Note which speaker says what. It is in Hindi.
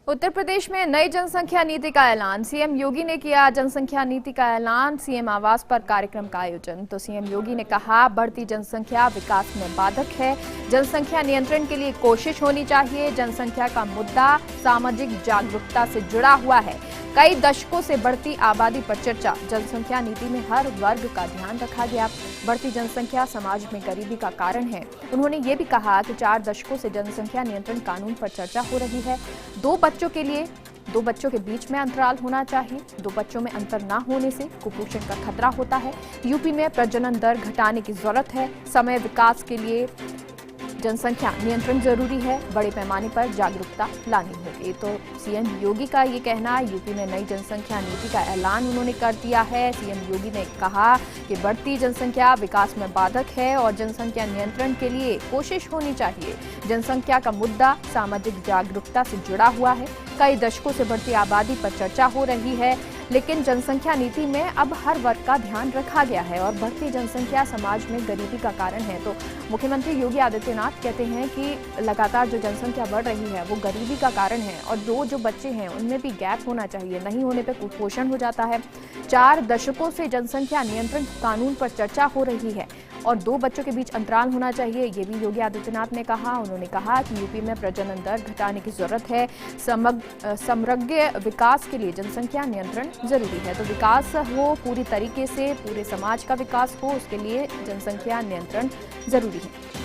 Speaker 1: उत्तर प्रदेश में नई जनसंख्या नीति का ऐलान। सीएम योगी ने किया जनसंख्या नीति का ऐलान। सीएम आवास पर कार्यक्रम का आयोजन। तो सीएम योगी ने कहा, बढ़ती जनसंख्या विकास में बाधक है, जनसंख्या नियंत्रण के लिए कोशिश होनी चाहिए। जनसंख्या का मुद्दा सामाजिक जागरूकता से जुड़ा हुआ है। कई दशकों से बढ़ती आबादी पर चर्चा। जनसंख्या नीति में हर वर्ग का ध्यान रखा गया। बढ़ती जनसंख्या समाज में गरीबी का कारण है। उन्होंने ये भी कहा कि 4 दशकों से जनसंख्या नियंत्रण कानून पर चर्चा हो रही है। 2 बच्चों के बीच में अंतराल होना चाहिए। 2 बच्चों में अंतर न होने से कुपोषण का खतरा होता है। यूपी में प्रजनन दर घटाने की जरूरत है। समय विकास के लिए जनसंख्या नियंत्रण जरूरी है। बड़े पैमाने पर जागरूकता लानी होगी। तो सीएम योगी का ये कहना, यूपी में नई जनसंख्या नीति का ऐलान उन्होंने कर दिया है। सीएम योगी ने कहा कि बढ़ती जनसंख्या विकास में बाधक है और जनसंख्या नियंत्रण के लिए कोशिश होनी चाहिए। जनसंख्या का मुद्दा सामाजिक जागरूकता से जुड़ा हुआ है। कई दशकों से बढ़ती आबादी पर चर्चा हो रही है, लेकिन जनसंख्या नीति में अब हर वर्ग का ध्यान रखा गया है और बढ़ती जनसंख्या समाज में गरीबी का कारण है। तो मुख्यमंत्री योगी आदित्यनाथ कहते हैं कि लगातार जो जनसंख्या बढ़ रही है वो गरीबी का कारण है और जो बच्चे हैं उनमें भी गैप होना चाहिए, नहीं होने पर कुपोषण हो जाता है। 4 दशकों से जनसंख्या नियंत्रण कानून पर चर्चा हो रही है और 2 बच्चों के बीच अंतराल होना चाहिए, ये भी योगी आदित्यनाथ ने कहा। उन्होंने कहा कि यूपी में प्रजनन दर घटाने की जरूरत है। समग्र विकास के लिए जनसंख्या नियंत्रण जरूरी है। तो विकास हो पूरी तरीके से, पूरे समाज का विकास हो, उसके लिए जनसंख्या नियंत्रण जरूरी है।